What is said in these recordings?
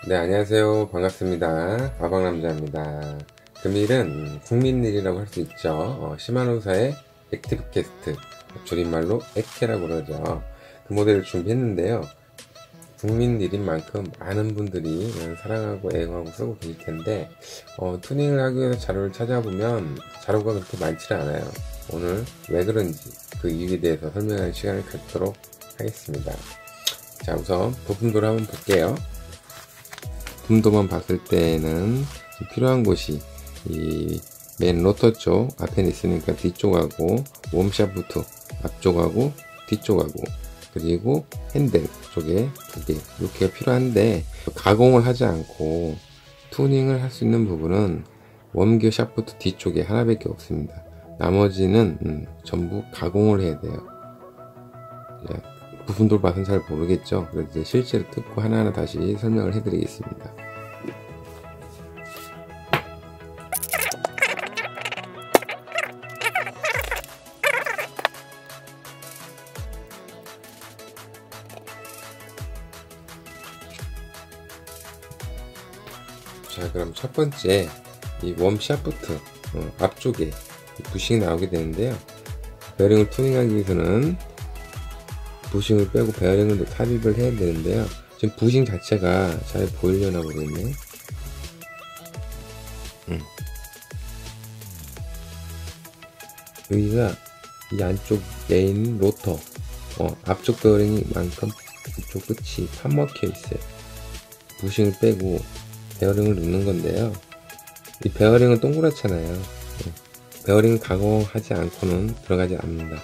네, 안녕하세요. 반갑습니다. 아방남자입니다. 금일은 국민일이라고 할 수 있죠. 시마노사의 액티브캐스트, 줄임말로 액캐라고 그러죠. 그 모델을 준비했는데요. 국민일인 만큼 많은 분들이 사랑하고 애용하고 쓰고 계실 텐데, 투닝을 하기 위해서 자료를 찾아보면 자료가 그렇게 많지는 않아요. 오늘 왜 그런지 그 이유에 대해서 설명하는 시간을 갖도록 하겠습니다. 자, 우선 부품도를 한번 볼게요. 부품도만 봤을 때는 필요한 곳이 이 맨 로터 쪽 앞에 있으니까 뒤쪽하고 웜샤프트 앞쪽하고 뒤쪽하고 그리고 핸들 쪽에 두 개 이렇게 필요한데, 가공을 하지 않고 투닝을 할 수 있는 부분은 웜교 샤프트 뒤쪽에 하나밖에 없습니다. 나머지는 전부 가공을 해야 돼요. 부품도를 봐서는 잘 모르겠죠. 그래서 이제 실제로 뜯고 하나하나 다시 설명을 해드리겠습니다. 자, 그럼 첫 번째 이 웜 샤프트 앞쪽에 부싱이 나오게 되는데요. 베어링을 투닝하기 위해서는 부싱을 빼고 베어링을 삽입을 해야 되는데요. 지금 부싱 자체가 잘 보이려나 모르겠네. 여기가 이 안쪽 메인 로터 앞쪽 베어링이 만큼 이쪽 끝이 파먹혀 있어요. 부싱을 빼고 베어링을 넣는 건데요. 이 베어링은 동그랗잖아요. 베어링을 가공하지 않고는 들어가지 않는다.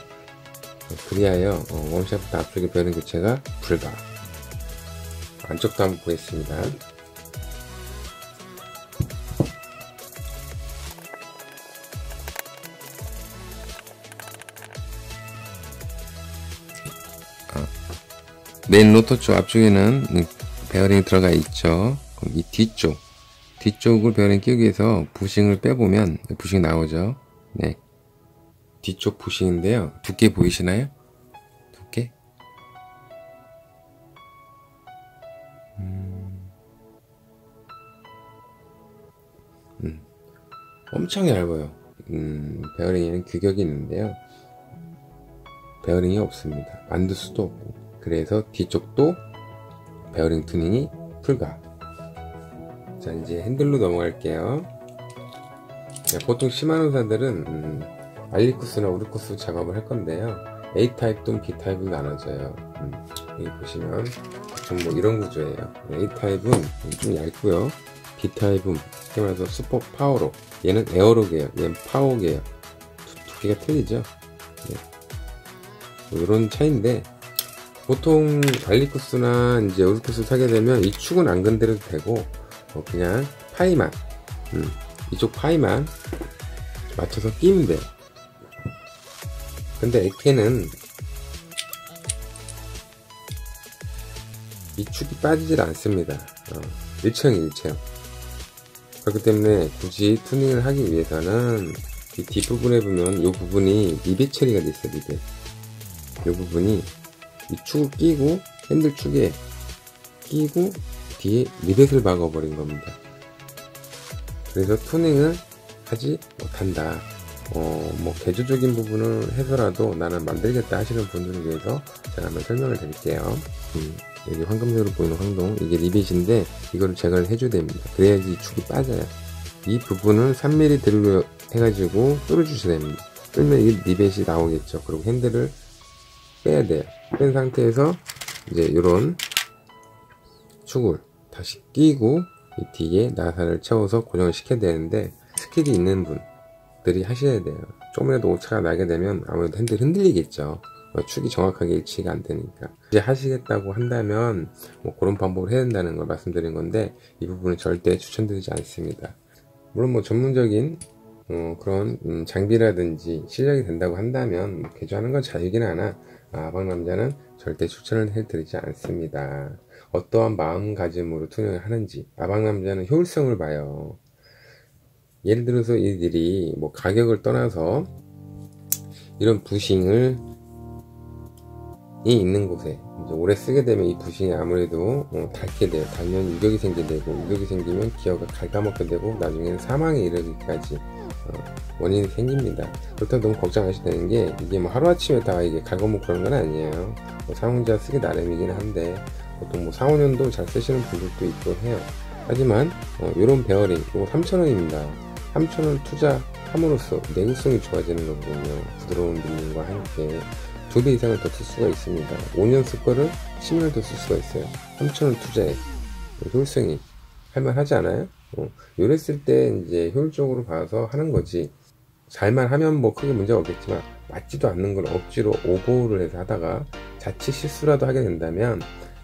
그리하여 웜샤프트 앞쪽의 베어링 교체가 불가. 안쪽도 한번 보겠습니다. 메인 로터 쪽 앞쪽에는 베어링이 들어가 있죠. 그럼 이 뒤쪽을 베어링 끼우기 위해서 부싱을 빼보면 부싱 나오죠. 네, 뒤쪽 부싱인데요. 두께 보이시나요? 두께? 엄청 얇아요. 베어링에는 규격이 있는데요. 베어링이 없습니다. 만들 수도 없고. 그래서 뒤쪽도 베어링 투닝이 불가. 자, 이제 핸들로 넘어갈게요. 보통 시마노사들은 알리쿠스나 우르쿠스 작업을 할 건데요. A 타입 또는 B 타입으로 나눠져요. 여기 보시면 좀 뭐 이런 구조예요. A 타입은 좀 얇고요. B 타입은 쉽게 말해서 슈퍼 파워로, 얘는 에어로계예요. 얘는 파워계예요. 두께가 틀리죠. 네. 뭐 이런 차이인데, 보통 알리쿠스나 이제 우르쿠스 사게 되면 이 축은 안 건드려도 되고 그냥 파이만 이쪽 파이만 맞춰서 끼면 돼요. 근데 액캐는 이 축이 빠지질 않습니다. 일체형. 그렇기 때문에 굳이 투닝을 하기 위해서는 이 뒷부분에 보면 이 부분이 리벳 처리가 돼 있어요. 리벳. 이 부분이 이 축을 끼고 핸들 축에 끼고 뒤에 리벳을 박아버린 겁니다. 그래서 투닝을 하지 못한다. 뭐 개조적인 부분을 해서라도 나는 만들겠다 하시는 분들을 위해서 제가 한번 설명을 드릴게요. 여기 황금색으로 보이는 황동, 이게 리벳인데 이거를 제거를 해줘야 됩니다. 그래야지 이 축이 빠져요. 이 부분을 3mm 드릴로 해가지고 뚫어주셔야 됩니다. 뚫면 이 리벳이 나오겠죠. 그리고 핸들을 빼야 돼요. 뺀 상태에서 이제 이런 축을 다시 끼고 이 뒤에 나사를 채워서 고정을 시켜야 되는데, 스킬이 있는 분들이 하셔야 돼요. 조금이라도 오차가 나게 되면 아무래도 핸들이 흔들리겠죠. 축이 정확하게 일치가 안 되니까. 이제 하시겠다고 한다면 뭐 그런 방법을 해야 된다는 걸 말씀드린 건데, 이 부분은 절대 추천드리지 않습니다. 물론 뭐 전문적인 그런 장비라든지 실력이 된다고 한다면 개조하는 건 자유긴 하나 아방남자는 절대 추천을 해드리지 않습니다. 어떠한 마음가짐으로 투명을 하는지, 아방남자는 효율성을 봐요. 예를 들어서 이들이 뭐 가격을 떠나서 이런 부싱을 있는 곳에 이제 오래 쓰게 되면 이 부신이 아무래도 닳게 돼요. 닳으면 유격이 생기게 되고, 유격이 생기면 기어가 갉아먹게 되고, 나중에는 사망에 이르기까지 원인이 생깁니다. 그렇다고 너무 걱정하셔도 되는 게, 이게 뭐 하루아침에 다 이게 갉아먹고 그런 건 아니에요. 사용자 쓰기 나름이긴 한데, 보통 뭐 4, 5년도 잘 쓰시는 분들도 있고 해요. 하지만 요런 베어링 이거 3,000원입니다. 3,000원 투자함으로써 내구성이 좋아지는 거거든요. 부드러운 밀림과 함께 2배 이상을 더 쓸 수가 있습니다. 5년 쓸 거를 10년을 더 쓸 수가 있어요. 3,000원 투자에 효율성이 할만하지 않아요? 요랬을 때 이제 효율적으로 봐서 하는 거지. 잘만 하면 뭐 크게 문제가 없겠지만 맞지도 않는 걸 억지로 오버를 해서 하다가 자칫 실수라도 하게 된다면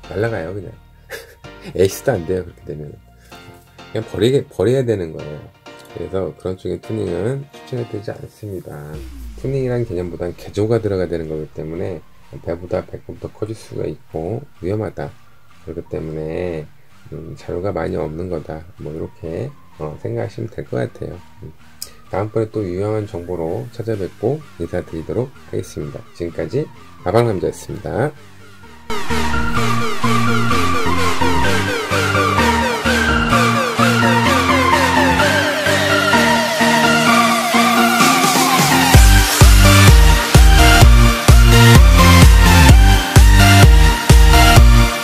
날라가요. 그냥 에이스도 안 돼요. 그렇게 되면 그냥 버려야 되는 거예요. 그래서 그런 쪽의 튜닝은 추천해드리지 않습니다. 튜닝이란 개념보다는 개조가 들어가야 되는 거기 때문에 배보다 배꼽도 커질 수가 있고 위험하다. 그렇기 때문에 자료가 많이 없는 거다. 뭐 이렇게 생각하시면 될 것 같아요. 다음번에 또 유용한 정보로 찾아뵙고 인사드리도록 하겠습니다. 지금까지 마방남자였습니다.